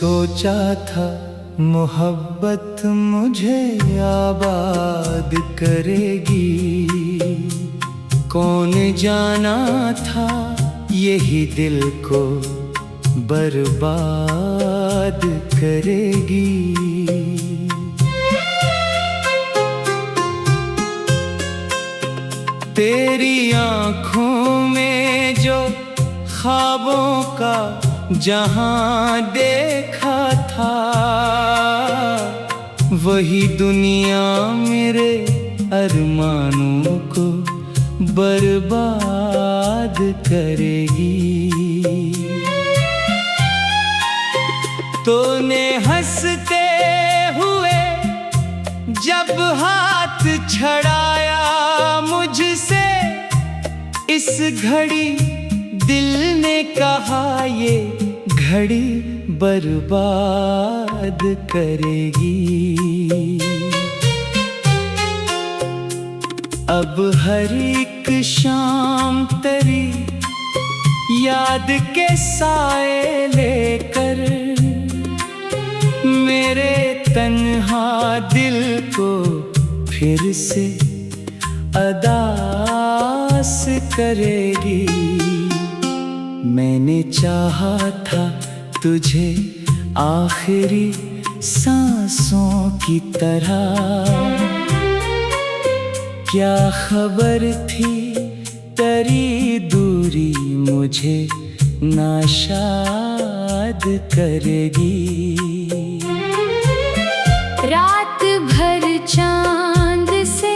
सोचा था मोहब्बत मुझे आबाद करेगी, कौन जाना था यही दिल को बर्बाद करेगी। तेरी आँखों में जो ख्वाबों का जहां देखा था, वही दुनिया मेरे अरमानों को बर्बाद करेगी। तूने हंसते हुए जब हाथ छड़ाया मुझसे, इस घड़ी दिल ने कहा ये घड़ी बर्बाद करेगी। अब हर एक शाम तेरी याद के साए लेकर मेरे तन्हा दिल को फिर से अदास करेगी। मैंने चाहा था तुझे आखिरी सांसों की तरह, क्या खबर थी तेरी दूरी मुझे नाशाद करेगी। रात भर चांद से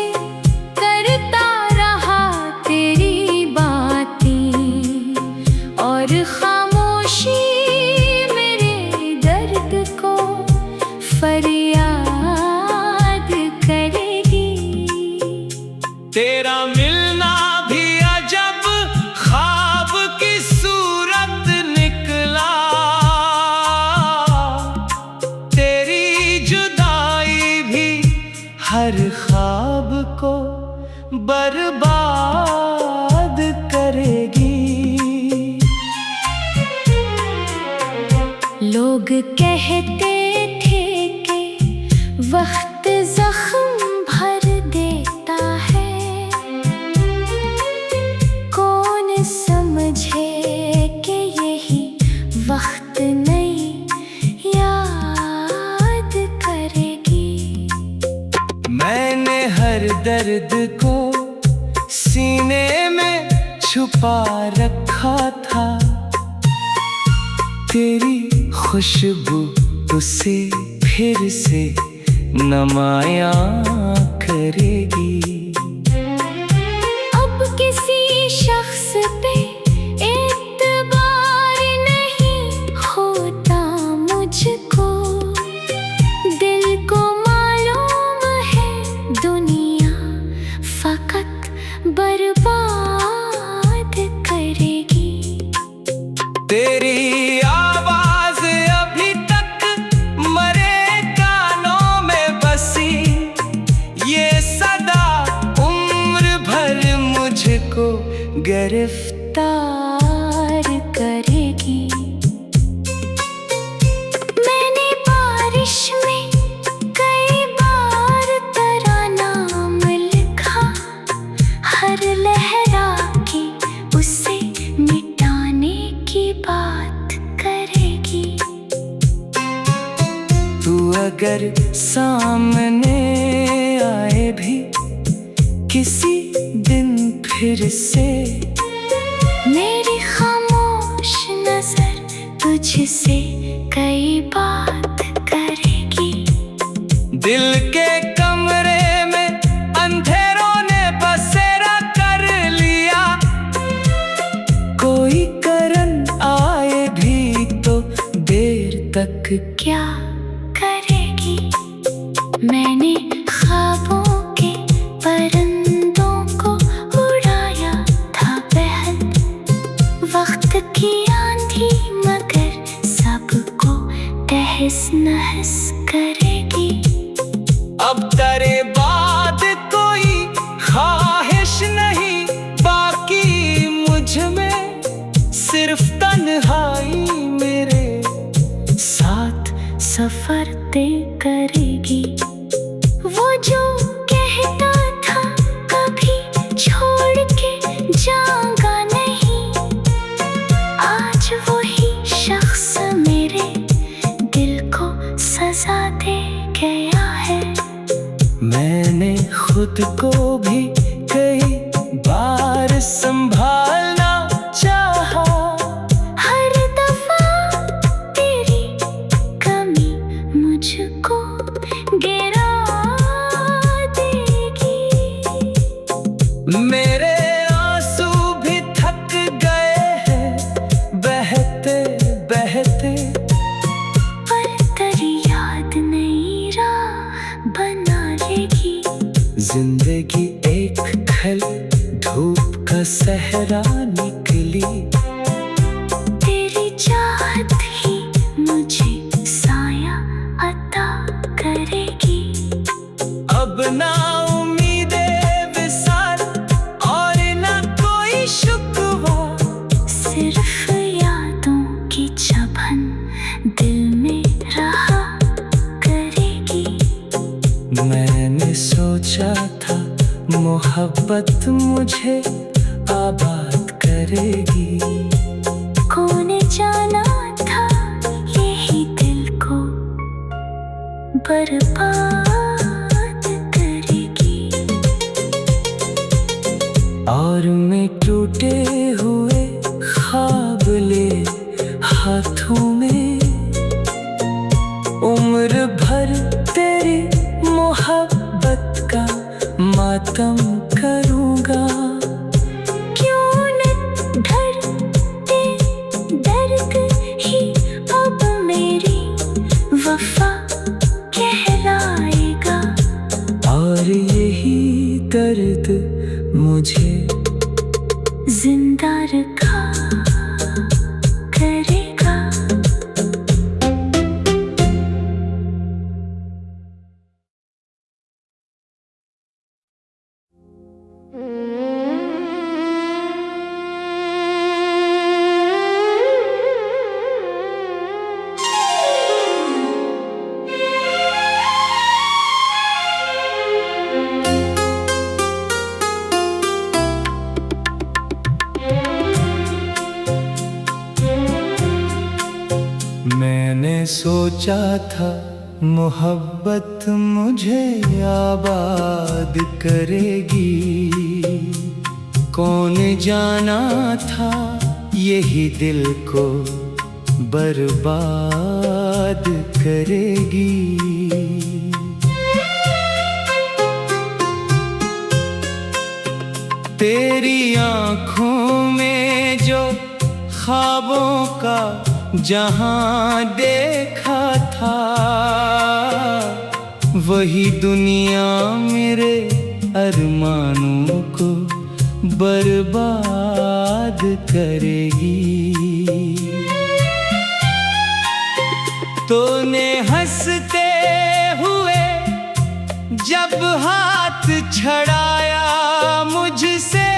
करता रहा तेरी बातें, और खामोशी मेरे दर्द को फरियाद करेगी। तेरा मिलना भी अजब ख्वाब की सूरत निकला, तेरी जुदाई भी हर ख्वाब को बर्बाद करेगी। लोग कहते थे कि वक्त जख्म भर देता है, कौन समझे कि यही वक्त नहीं याद करेगी। मैंने हर दर्द को सीने में छुपा रखा था, तेरी खुशबू उसे फिर से नमाया करेगी। अब किसी शख्स पे एतबार नहीं होता मुझको, दिल को मालूम है दुनिया फकत बर्बाद करेगी। तेरी आवाज अभी तक मरे कानों में बसी, ये सदा उम्र भर मुझको गिरफ्तार करेगी। मैंने बारिश में कई बार तेरा नाम लिखा, हर लहरा के उसे मिटाने की बात करेगी। तू अगर सामने आए भी किसी दिन फिर से, मेरी खामोश नजर तुझसे कई बात करेगी। दिल के कमरे में अंधेरों ने बसेरा कर लिया, कोई करन आए भी तो देर तक क्या करेगी। मैंने ख्वाबों के परिंदों को उड़ाया था पहल, वक्त की आंधी मगर सबको तहस नहस करेगी। अब तेरे बाद कोई ख्वाहिश नहीं बाकी मुझ में, सिर्फ तन्हाई मेरे साथ खुद को भी कई बार संभालना चाहा। हर दफा तेरी कमी मुझको गिरा देगी। मेरे आंसू भी थक गए हैं बहते बहते, पर तेरी याद नई राह बना लेगी। जिंदगी एक खल धूप का सहरा निकली। तेरी चाहत ही मुझे साया अता करेगी। अब ना उम्मीदें विसार और ना कोई शुक्वा, सिर्फ यादों की चुभन दिल में रहा करेगी। मैंने सोचा था मोहब्बत मुझे आबाद करेगी। कौन जाना था यही दिल को बर्बाद करेगी। और मैं टूटे हुए ख्वाब ले हाथों में, उम्र भर तेरी मोहब्बत का मातम करूँगा। क्यों न ढरते दर्द ही अब मेरी वफा कहलाएगा। और यही दर्द मुझे जिंदा रखा करेगा। मैंने सोचा था मोहब्बत मुझे आबाद करेगी। कौन जाना था यही दिल को बर्बाद करेगी। तेरी आँखों में जो ख्वाबों का जहां देखा था, वही दुनिया मेरे अरमानों को बर्बाद करेगी। तूने हंसते हुए जब हाथ छड़ाया मुझसे,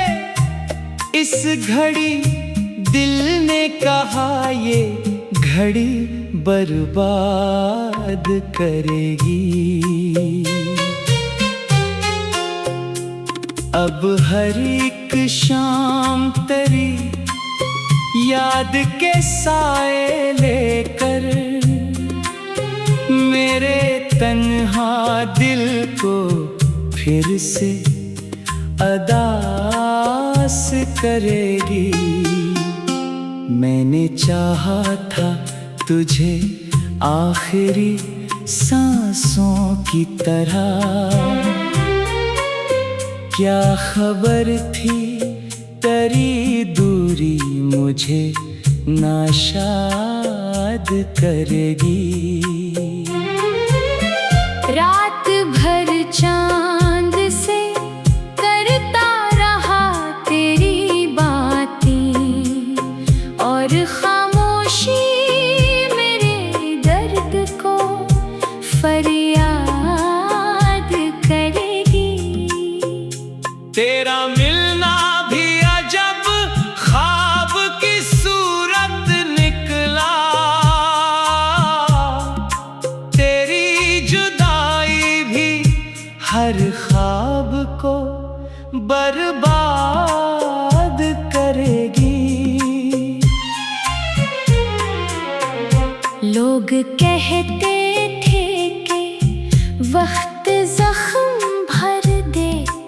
इस घड़ी दिल ने कहा ये घड़ी बर्बाद करेगी। अब हर एक शाम तेरी याद के साए लेकर मेरे तन्हा दिल को फिर से अदास करेगी। मैंने चाहा था तुझे आखिरी सांसों की तरह, क्या खबर थी तेरी दूरी मुझे नाशाद करेगी। रात भर चांद से करता रहा तेरी बातें, और खामोशी मेरे दर्द को फरियाद करेगी। तेरा मिलना भी अजब ख्वाब की सूरत निकला, तेरी जुदाई भी हर ख्वाब को बर्बाद करेगी। लोग कहते थे कि वक्त जख्म भर देता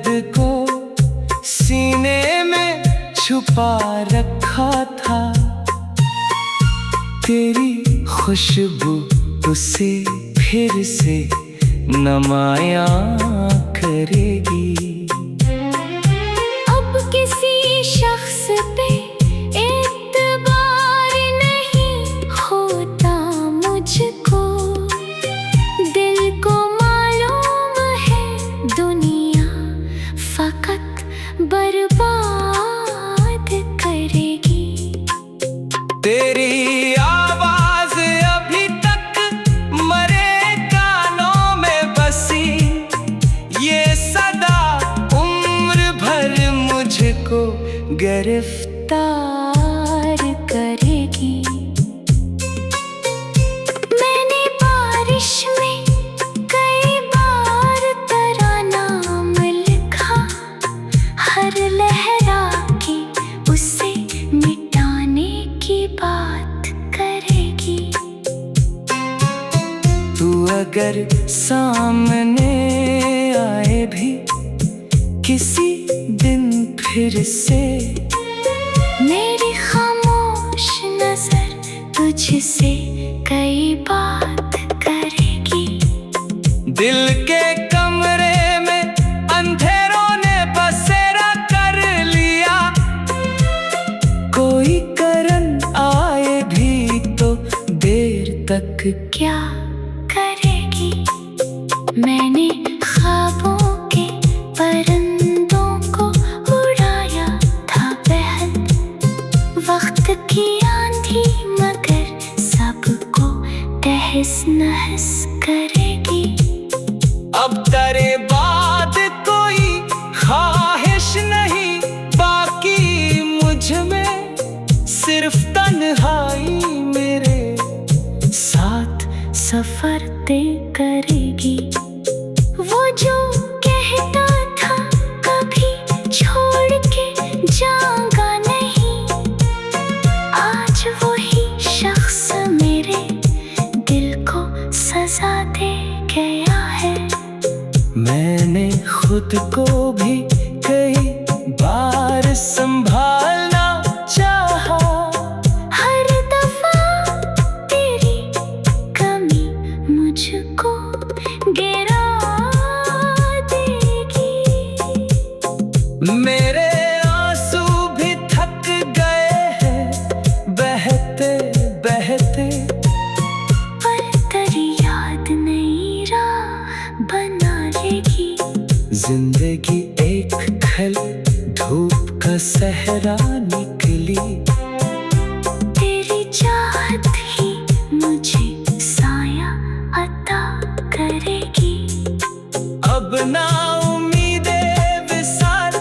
दर्द को सीने में छुपा रखा था। तेरी खुशबू उसे फिर से नमाया करेगी। अब किसी शख्स पे एतबार नहीं होता मुझको। दिल को मालूम है दुनिया फकत बर्बाद करेगी। तेरी आवाज अभी तक मरे कानों में बसी, ये सदा उम्र भर मुझको गिरफ्तार करेगी। मैंने बारिश में कई बार तेरा नाम लिखा, हर लहरा के उसे मिटाने की बात करेगी। तू अगर सामने आए भी किसी दिन फिर से, मेरी खामोश नजर तुझसे कई बात करेगी। दिल के कमरे में अंधेरों ने बसेरा कर लिया। कोई करन आए भी तो देर तक क्या करेगी? मैंने ख्वाबों के परिंदों को उड़ाया था बहन, वक्त की आंधी मगर सबको तहस नहस करेगी। अब तेरे बाद कोई ख्वाहिश नहीं बाकी मुझ में, सिर्फ तन्हाई मेरे साथ सफर तय करेगी। वो जो कहता था कभी छोड़ के जाऊंगा नहीं, आज वही शख्स मेरे दिल को सजा दे गया है। मैंने खुद को भी कई बार संभालना चाहा, हर दफा तेरी कमी मुझको गिरा देगी। मेरे आंसू भी थक गए हैं बहते बहते, पर तेरी याद नई राह बना लेगी। जिंदगी एक खल धूप का सहरा निकली, तेरी चाहत ही मुझे साया अता करेगी। अब ना उम्मीदे विसार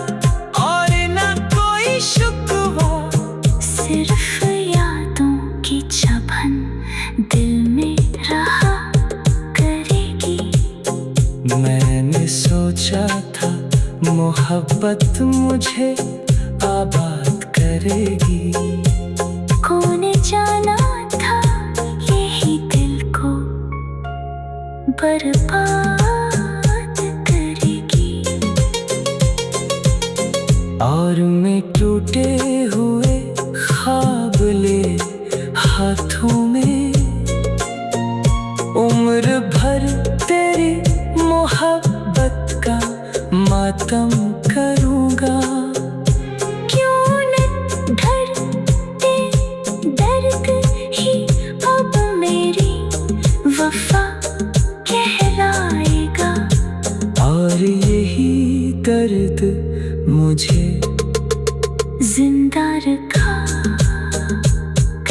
और ना कोई शुक्वा, सिर्फ यादों की छबन दिल में रहा करेगी। मैंने सोचा था मोहब्बत मुझे आबाद करेगी। कौन जाना था यही दिल को बर्बाद करेगी। और मैं टूटे हुए ख्वाब ले हाथों में, उम्र भर तेरी मोहब्बत का मातम करूंगा। क्यों न ढरते दर्द ही अब मेरी वफा कहलाएगा। और यही दर्द मुझे जिंदा रखा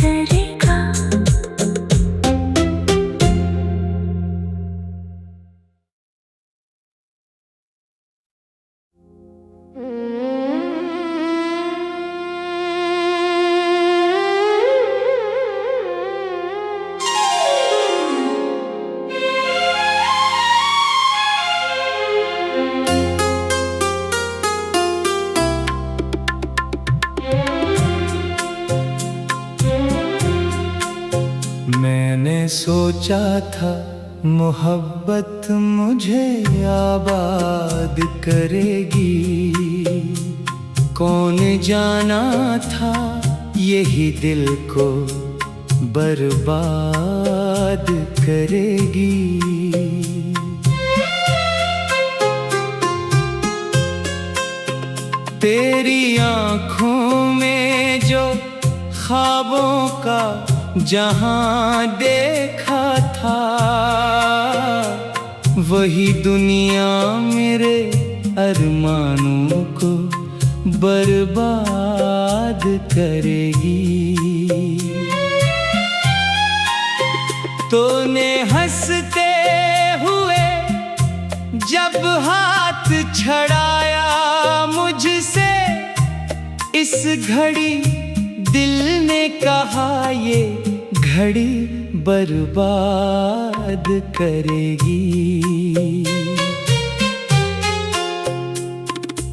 करेगा। मैंने सोचा था मोहब्बत मुझे आबाद करेगी। कौन जाना था यही दिल को बर्बाद करेगी। तेरी आँखों में जो ख्वाबों का जहां देखा था, वही दुनिया मेरे अरमानों को बर्बाद करेगी। तूने हंसते हुए जब हाथ छड़ाया मुझसे, इस घड़ी दिल ने कहा ये घड़ी बर्बाद करेगी।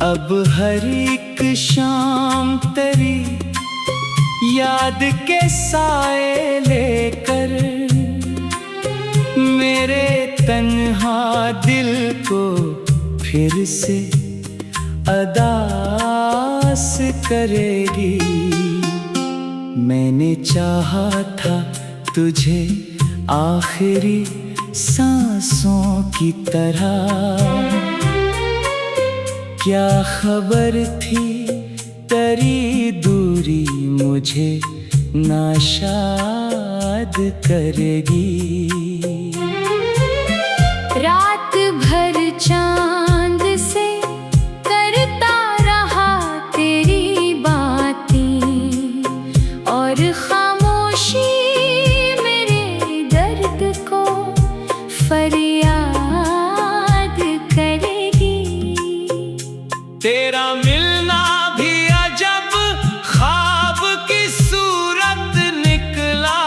अब हर एक शाम तेरी याद के साए लेकर मेरे तन्हा दिल को फिर से अदास करेगी। मैंने चाहा था तुझे आखिरी सांसों की तरह, क्या खबर थी तेरी दूरी मुझे नाशाद करेगी। रात भर चांद से करता रहा तेरी बातें, और खामोशी मेरे दर्द को फरियाद करेगी। तेरा मिलना भी अजब ख्वाब की सूरत निकला,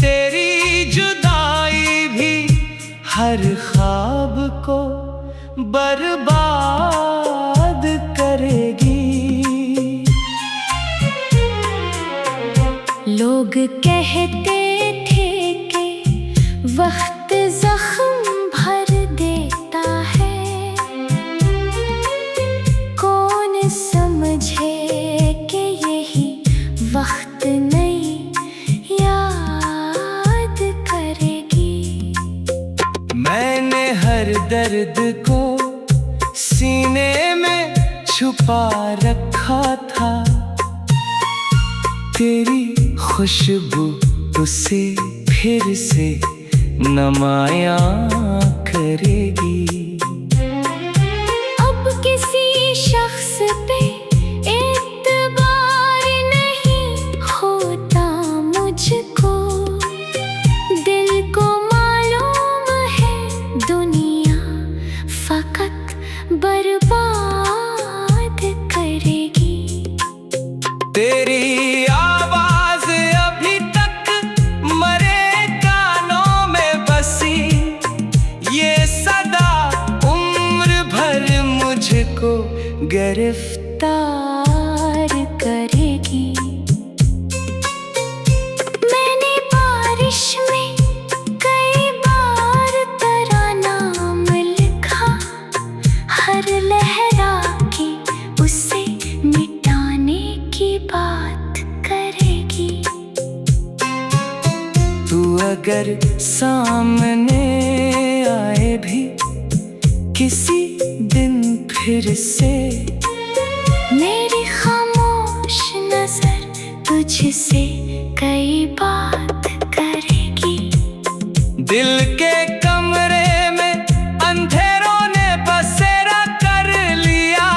तेरी जुदाई भी हर ख्वाब को बर्बाद करेगी। लोग कहते थे कि वक्त जख्म भर देता है, कौन समझे कि यही वक्त नहीं याद करेगी। मैंने हर दर्द को सीने में छुपा रखा था, तेरी खुशबू उसे फिर से नमाया करेगी। अब किसी शख्स पे एतबार नहीं होता मुझको, दिल को मालूम है दुनिया फकत बर्बाद करेगी। तेरी आवाज अभी तक मरे कानों में बसी, ये सदा उम्र भर मुझको गिरफ्तार करेगी। मैंने बारिश में कई बार तेरा नाम लिखा, हर लहरा की उसे मिटाने की बात करेगी। तू अगर सामने आए भी किसी दिन फिर से, मेरी खामोश नजर तुझसे कई बात करेगी। दिल के कमरे में अंधेरों ने बसेरा कर लिया,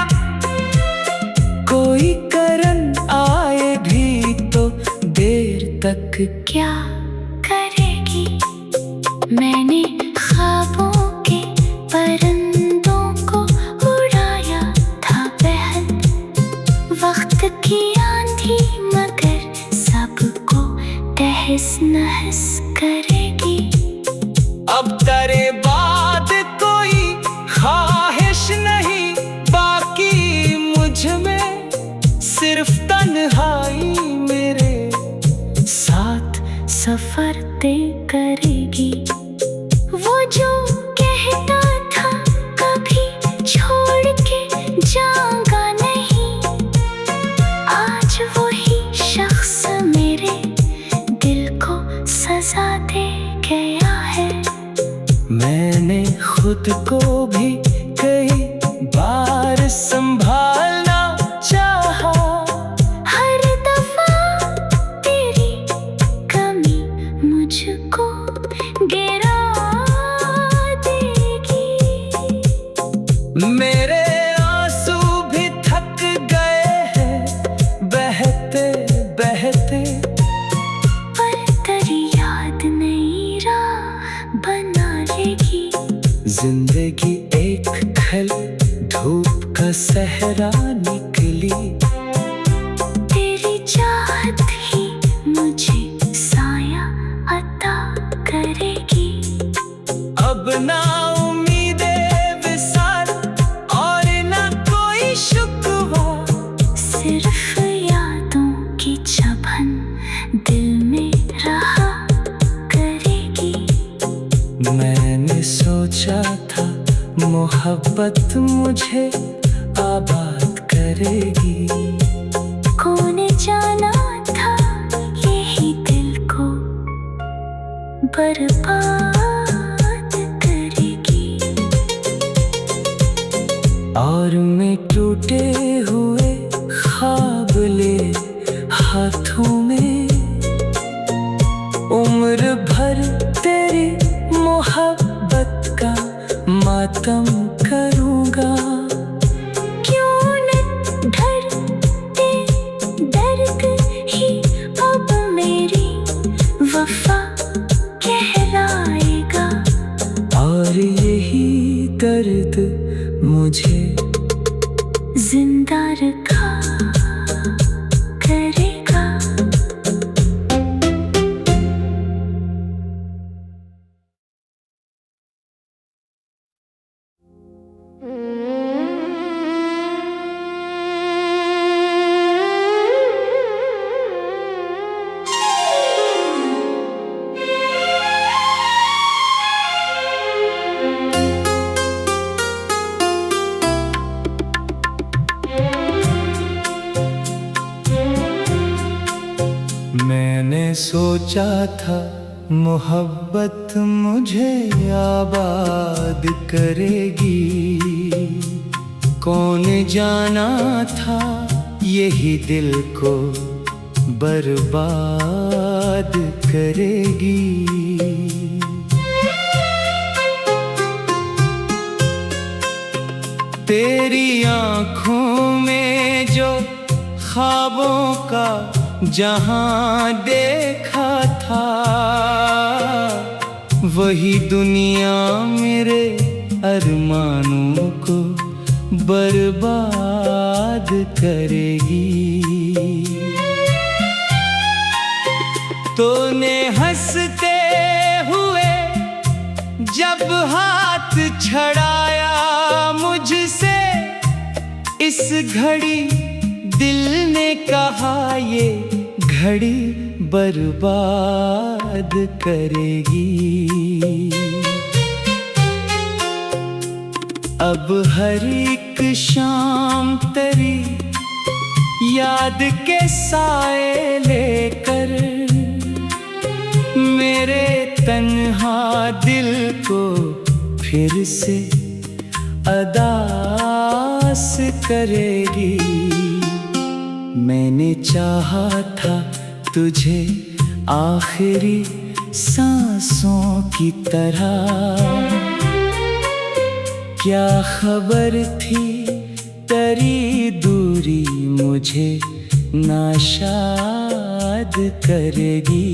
कोई करन आए भी तो देर तक क्या करेगी। मैंने ख्वाबों के परिंदों को उड़ाया था पहल, वक्त की आंधी मगर सबको तहस नहस करेगी। अब तेरे बाद कोई ख्वाहिश नहीं बाकी मुझ में, सिर्फ तन्हाई मेरे साथ खुद को भी कई बार संभालना चाहा। हर दफा तेरी कमी मुझको गिरा देगी। मेरे आंसू भी थक गए हैं बहते बहते, पर तेरी याद नई राह बना लेगी। जिंदगी एक खल धूप का सहरा निकली। तेरी चाहत ही मुझे साया अता करेगी। अब ना उम्मीदे विसार और ना कोई शुक्वा, सिर्फ यादों की चुभन दिल में रहा करेगी। मैंने सोचा था मोहब्बत मुझे आबाद करेगी। कौन जाना था यही दिल को बर्बाद करेगी। और मैं टूटे हुए ख्वाब ले हाथों में, उम्र भर तेरी मोहब्बत का मातम करूँगा। क्यों न ढरते दर्द ही अब मेरी वफा कहलाएगा। और यही दर्द मुझे जिंदा रखा करेगा। मैंने सोचा था मोहब्बत मुझे आबाद करेगी। कौन जाना था यही दिल को बर्बाद करेगी। तेरी आँखों में जो ख्वाबों का जहां देखा था, वही दुनिया मेरे अरमानों को बर्बाद करेगी। तूने हंसते हुए जब हाथ छड़ाया मुझसे, इस घड़ी दिल ने कहा ये घड़ी बर्बाद करेगी। अब हर एक शाम तेरी याद के साए लेकर मेरे तन्हा दिल को फिर से अदास करेगी। मैंने चाहा था तुझे आखिरी सांसों की तरह, क्या खबर थी तेरी दूरी मुझे नाशाद करेगी।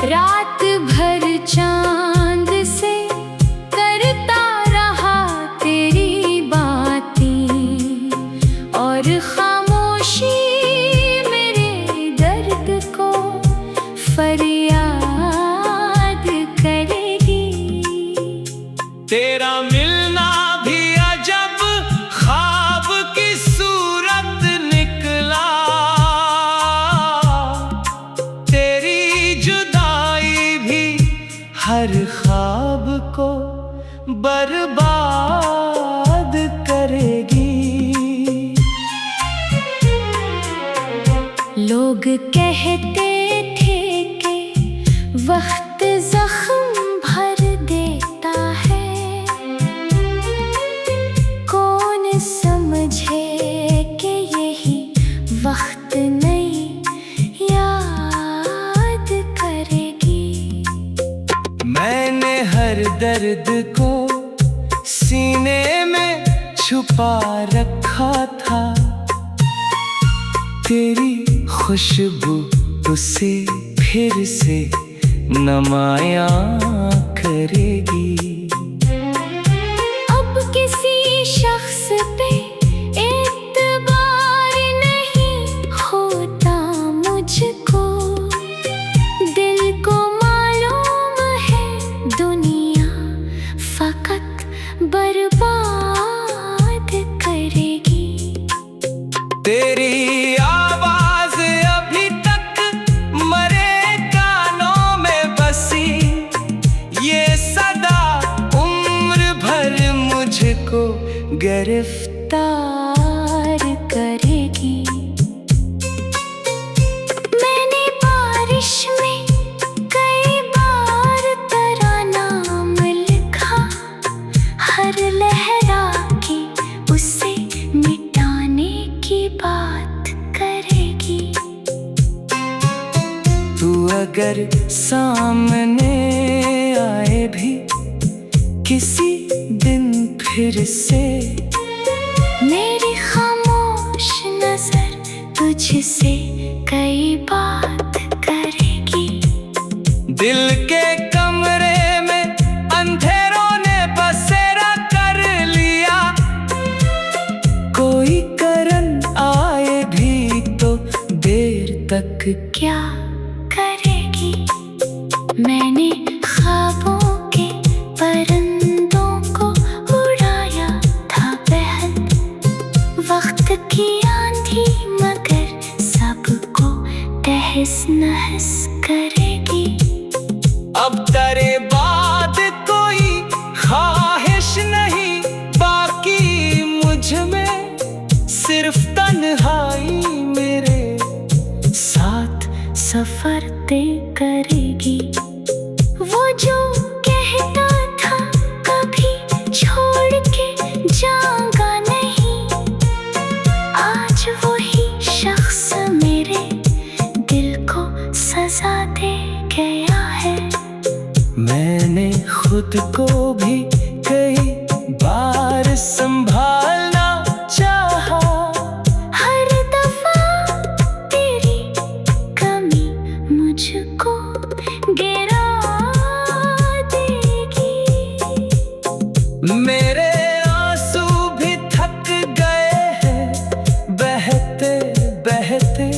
रात भर चांद से करता रहा तेरी बातें, और खामोशी मेरे दर्द को फरियाद करेगी। तेरा मिलना भी अजब ख्वाब की सूरत निकला, तेरी जुदाई भी हर ख्वाब को बर्बाद करेगी। लोग कहते थे कि वक्त जख्म भर दे, को सीने में छुपा रखा था। तेरी खुशबू उसे फिर से नमाया करेगी। अब किसी शख्स पे एतबार नहीं होता मुझको। दिल को मालूम है दुनिया फकत बर्बाद करेगी। तेरी आवाज अभी तक मरे कानों में बसी, ये सदा उम्र भर मुझको गिरफ्तार करेगी। मैंने बारिश में कई बार तेरा नाम लिखा, हर लहरा के उसे मिटाने की बात करेगी। तू अगर सामने आए भी किसी दिन फिर से, मेरी खामोश नजर तुझसे कई बात करेगी। दिल के कमरे में अंधेरों ने बसेरा कर लिया। कोई करन आए भी तो देर तक क्या करेगी? मैंने ख्वाबों के परिंदों को उड़ाया था बहन, वक्त की आंधी मगर सबको तहस नहस करेगी। अब तेरे बाद कोई ख्वाहिश नहीं बाकी मुझ में, सिर्फ तन्हाई मेरे साथ सफर तय करेगी। वो जो कहता था कभी छोड़ के जाऊंगा नहीं, आज वही शख्स मेरे दिल को सजा दे गया है। मैंने खुद को भी कई बार संभालना चाहा, हर दफा तेरी कमी मुझको गिरा देगी। मेरे आंसू भी थक गए हैं बहते बहते,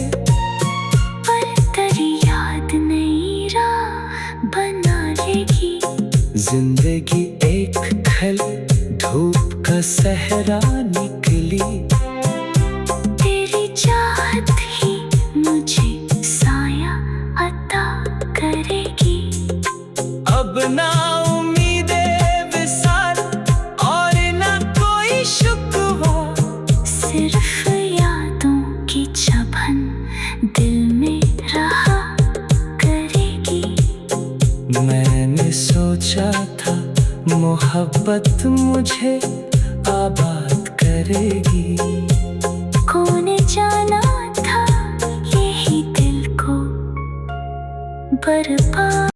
पर तेरी याद नई राह बना लेगी। जिंदगी एक खल धूप का सहरा निकली, तेरी चाहत ही मुझे साया अता करेगी। अब ना उम्मीदे विसाल और ना कोई शुक्वा, सिर्फ यादों की चुभन दिल में रहा करेगी। मैंने सोचा था मोहब्बत मुझे आबाद करेगी। कौन जाना था यही दिल को बर्बाद